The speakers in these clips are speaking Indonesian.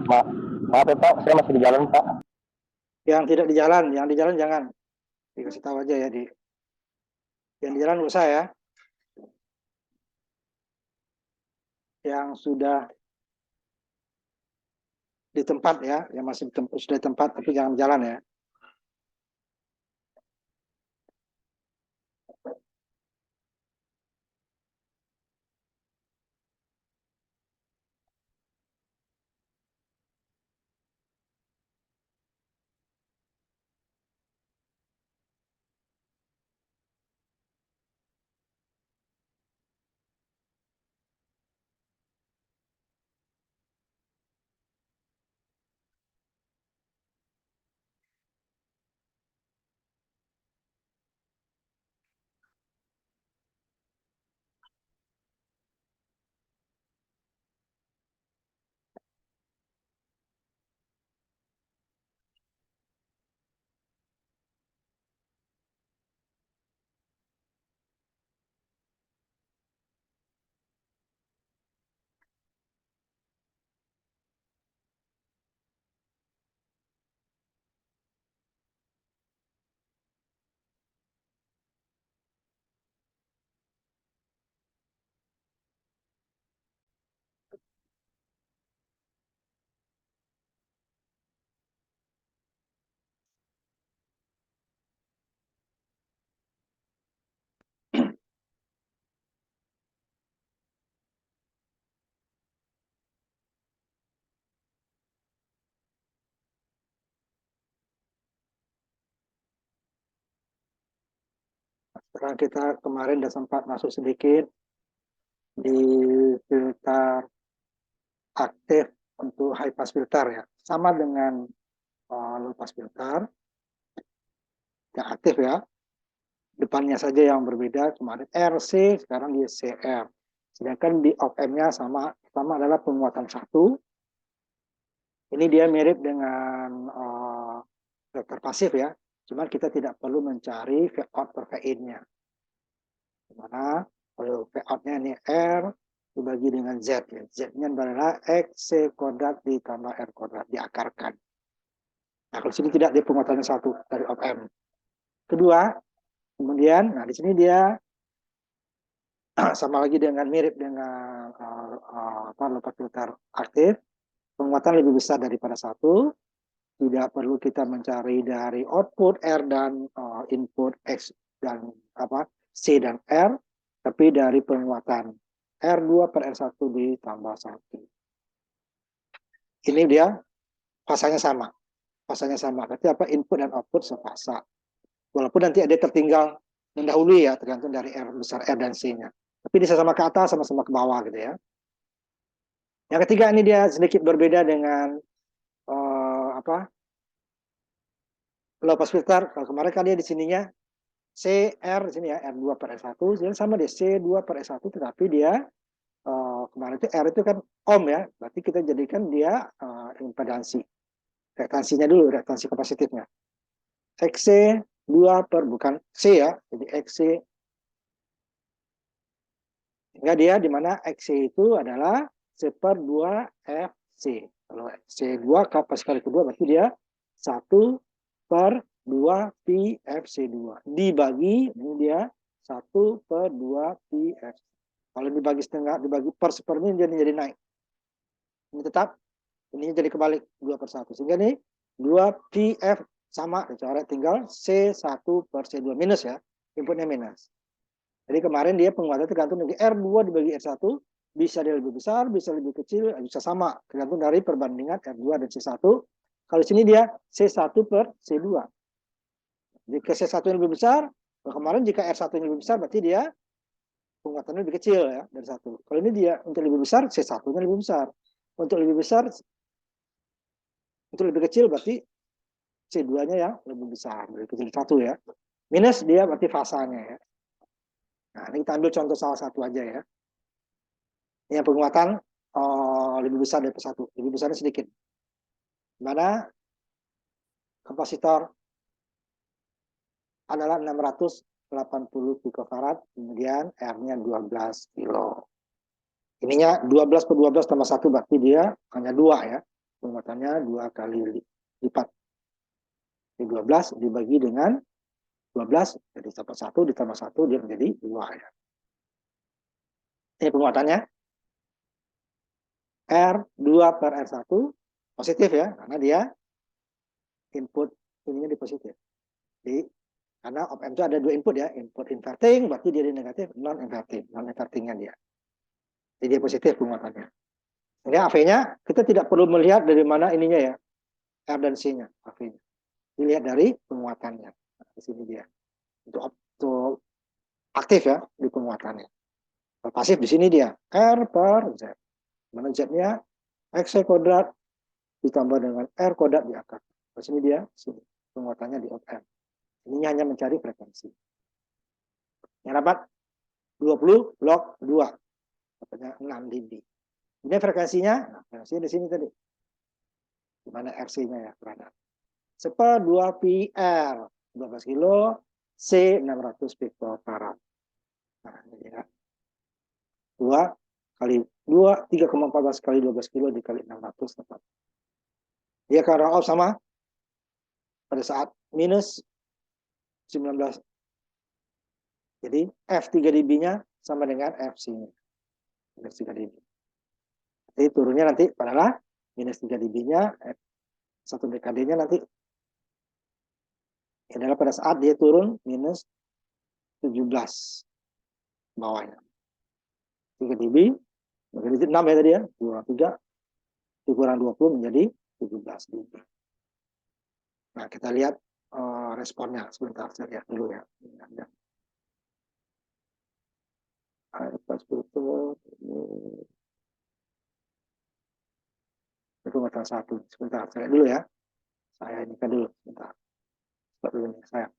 Maaf ya Pak, saya masih di jalan Pak. Yang di jalan jangan. Dikasih tahu aja ya, yang di jalan usah ya. Yang sudah di tempat ya, yang masih sudah di tempat tapi jangan jalan ya. Sekarang kita kemarin sudah sempat masuk sedikit di filter aktif untuk high pass filter ya. Sama dengan low pass filter yang aktif ya. Depannya saja yang berbeda, kemarin RC, sekarang di CR. Sedangkan di op-amp-nya sama adalah penguatan 1. Ini dia mirip dengan filter pasif ya. Cuman kita tidak perlu mencari V out per V in-nya. Dimana kalau V out-nya ini R dibagi dengan Z ya. Z-nya adalah XC kuadrat ditambah R kuadrat, diakarkan. Nah, kalau sini tidak, dia penguatannya 1 dari op-amp. Kedua, kemudian, nah di sini dia sama lagi dengan mirip dengan low pass filter aktif, penguatan lebih besar daripada 1. Tidak perlu kita mencari dari output R dan input X dan C dan R, tapi dari penguatan R2 per R1 ditambah 1. Ini dia fasanya sama. Berarti input dan output sefasa. Walaupun nanti ada tertinggal mendahului ya, tergantung dari R besar R dan C-nya. Tapi bisa sama ke atas, sama-sama ke bawah gitu ya. Yang ketiga ini dia sedikit berbeda dengan low pass filter. Kalau kemarin kan dia di sininya CR di sini ya, R2 per R1, jadi sama dia C2 per R1, tetapi dia kemarin itu R itu kan ohm ya, berarti kita jadikan dia impedansi. Reaktansinya dulu, reaktansi kapasitifnya. XC 2 per, bukan C ya, jadi XC. Sehingga dia di mana XC itu adalah C per 2 FC. Kalau C2 kapasitas kali kedua berarti dia 1 per 2 PFC2. Dibagi, ini dia 1 per 2 PFC. Kalau dibagi setengah, dibagi per seperempat jadi naik. Ini tetap, ini jadi kebalik 2 per 1. Sehingga ini 2 PF sama, coret tinggal C1 per C2 minus ya, inputnya minus. Jadi kemarin dia penguatan tergantung dari R2 dibagi R1, bisa dia lebih besar, bisa lebih kecil, bisa sama, tergantung dari perbandingan R2 dan C1. Kalau sini dia C1 per C2. Jika C1 yang lebih besar, kemarin jika R1 yang lebih besar, berarti dia penguatannya lebih kecil ya dari 1. Kalau ini dia untuk lebih besar, C1-nya lebih besar. Untuk lebih besar, untuk lebih kecil berarti C2-nya yang lebih besar, lebih kecil 1 ya. Minus dia berarti fasanya ya. Nah, ini kita ambil contoh salah satu aja ya. Yang penguatan lebih besar dari satu, lebih besarnya sedikit. Mana kapasitor adalah 680 picofarad, kemudian R-nya 12 kilo. Ininya 12 per 12 tambah 1 berarti dia hanya 2 ya. Penguatannya 2 kali lipat. 12 dibagi dengan 12, jadi dapat 1 ditambah 1 dia menjadi 2 ya. Ini penguatannya. R2 per R1 positif ya, karena dia input ininya di positif. Jadi karena op amp itu ada 2 input ya, input inverting berarti dia di negatif, non inverting, non invertingnya dia. Jadi dia positif penguatannya. Sehingga AV-nya kita tidak perlu melihat dari mana ininya ya, R dan C-nya, AV-nya. Dilihat dari penguatannya. Nah, di sini dia. Untuk aktif ya di penguatannya. Kalau pasif di sini dia R per Z. Mana Z-nya X kuadrat ditambah dengan R kuadrat di akar. Di sini dia, sini penguatannya di op amp. Ini hanya mencari frekuensi. Yang dapat 20 log 2, katanya 6 dB. Ini frekuensinya, nah, frekuensinya di sini tadi. Di mana RC-nya ya, berada. 2 PR, 12 kilo, C 600 picofarad. Nah, ini ya. 2 kali 2, 3,14 kali 12 kilo dikali 600 tepat. Dia akan run off sama pada saat minus 19. Jadi F3 dB-nya sama dengan FC-nya. Minus 3 dB. Jadi turunnya nanti adalah minus 3 dB-nya, 1 dekade-nya nanti adalah pada saat dia turun minus 17 bawahnya. 3 dB, menjadi 6 ya tadi ya, 23, dikurang 20 menjadi 17 dB. Nah, kita lihat responnya sebentar, saya lihat dulu ya. Pas itu penguatan 1. Sebentar, saya lihat dulu ya. Saya ini kan dulu, sebentar. Stop dulu nih, saya.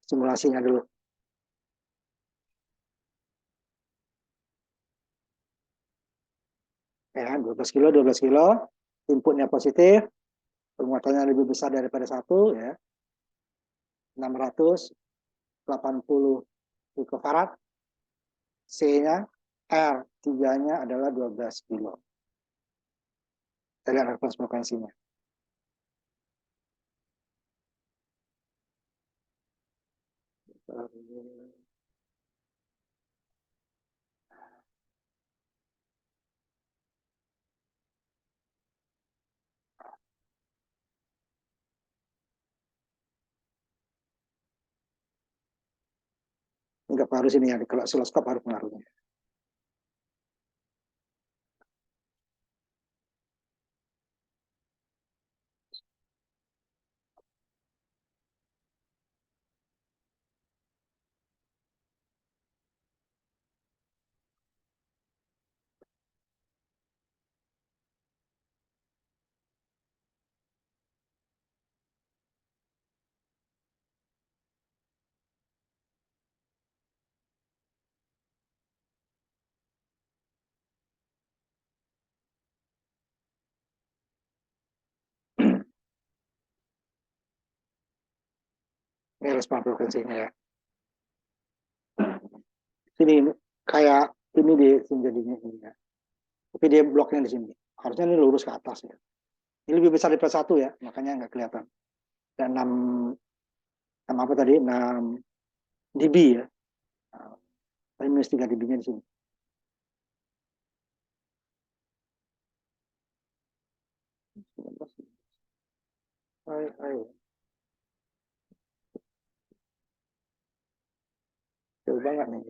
Simulasinya dulu. Ya, 12 kilo, 12 kilo. Inputnya positif. Penguatannya lebih besar daripada 1 ya. 680 picofarad. C-nya, R3-nya adalah 12 kilo. Kita lihat respons frekuensinya. Enggak harus ini ya, kalau oscilloscope harus pengaruhnya. Ini respons frekuensinya ya. Sini kayak ini di sini jadinya ini ya. Tapi dia bloknya di sini. Harusnya ini lurus ke atas ya. Ini lebih besar daripada 1 ya, makanya nggak kelihatan. Dan 6 apa tadi? 6 dB ya. Tapi minus 3 dB-nya di sini. Ayo. Jauh banget nih.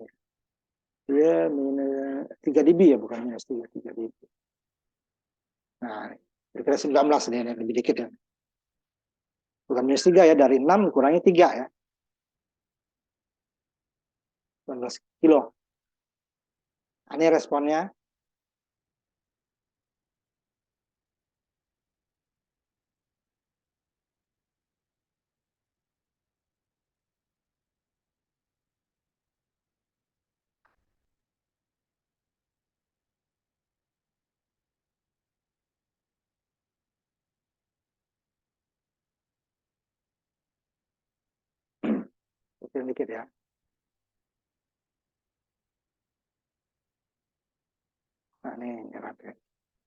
Dia minus 3 dB ya, bukan minus 3, 3 dB. Nah, kira-kira 19 nih, lebih dikit ya. Bukan minus 3 ya, dari 6 kurangi 3 ya. 19 kilo. Nah, ini responnya. Dikit ya. Nah,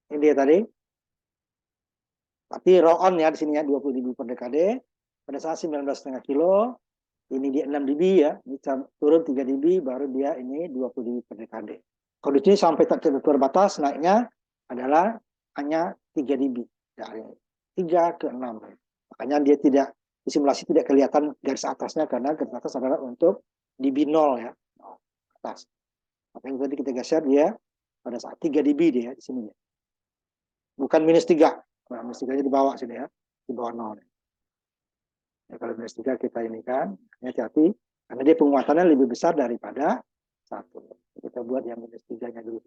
ini dia tadi. Tapi roll on ya di sini ya 20 dB per dekade. Pada saat 19,5 kilo, ini dia 6 dB ya, ini turun 3 dB, baru dia ini 20 dB per dekade. Kalau di sini sampai terbatas naiknya adalah hanya 3 dB dari 3 ke 6. Makanya dia tidak di simulasi tidak kelihatan garis atasnya karena garis atas adalah untuk dB 0 ya, atas. Makanya tadi kita geser dia pada saat 3 dB dia di sini ya. Bukan minus 3. Nah, minus 3-nya di bawah sini ya, di bawah 0. Ya, kalau minus 3 kita ini kan, hati-hati, karena dia penguatannya lebih besar daripada 1. Kita buat yang minus 3-nya dulu.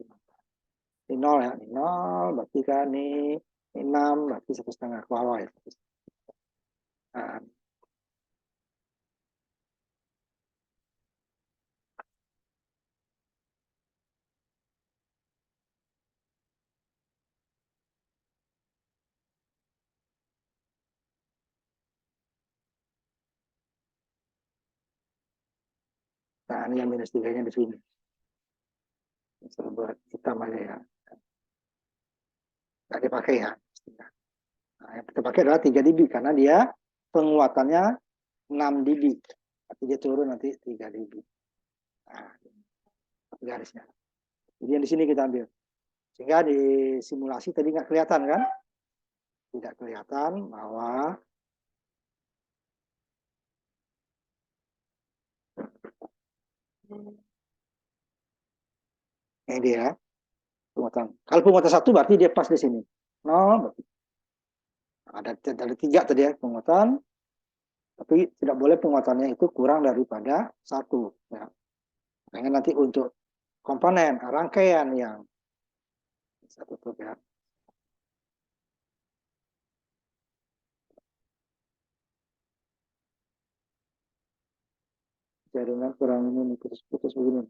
Ini 0 ya, ini 0, berarti kan ini 6, berarti 1,5 ke bawah ya. Nah, nah, ini yang minus 3-nya di sini. Bisa buat hitam aja ya. Nggak dipakai ya. Nah, yang kita pakai adalah 3 dB, karena dia penguatannya 6 dB. Tapi dia turun nanti 3 dB. Nah, garisnya. Jadi yang di sini kita ambil. Sehingga di simulasi tadi nggak kelihatan kan? Tidak kelihatan bahwa ini dia penguatan. Kalau penguatan 1 berarti dia pas di sini. 0 ada 3 tadi ya penguatan, tapi tidak boleh penguatannya itu kurang daripada 1. Ya. Makanya nanti untuk komponen rangkaian yang bisa tutup ya. Jaringan kurang ini putus-putus begini.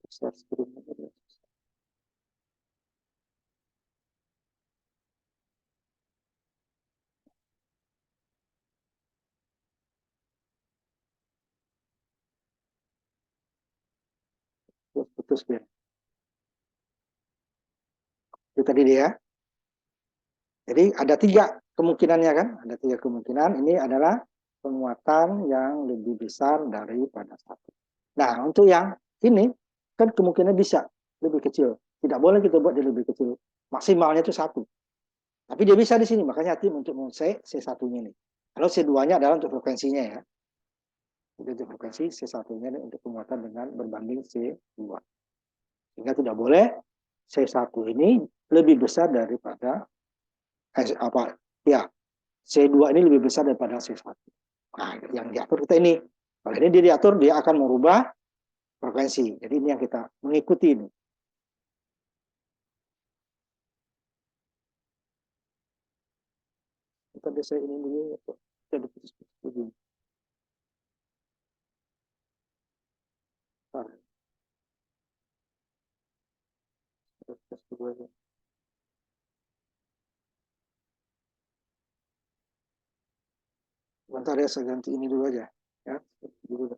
Share screen. Putus dia. Itu tadi dia. Jadi ada 3 kemungkinannya kan? Ada 3 kemungkinan. Ini adalah penguatan yang lebih besar daripada 1. Nah, untuk yang ini kan kemungkinan bisa lebih kecil. Tidak boleh kita buat dia lebih kecil. Maksimalnya itu 1. Tapi dia bisa di sini. Makanya hati untuk C1-nya ini. Kalau C2-nya adalah untuk frekuensinya ya. Itu untuk frekuensi, C1-nya untuk penguatan dengan berbanding C2. Sehingga tidak boleh C1 ini lebih besar daripada C2 ini lebih besar daripada C1. Nah, yang diatur kita ini. Kalau ini dia diatur, dia akan merubah frekuensi. Jadi ini yang kita mengikuti ini. Kita bisa ini dulu. Kita putus-putus dulu. Bentar ya, saya ganti ini dulu aja. Ya, dulu.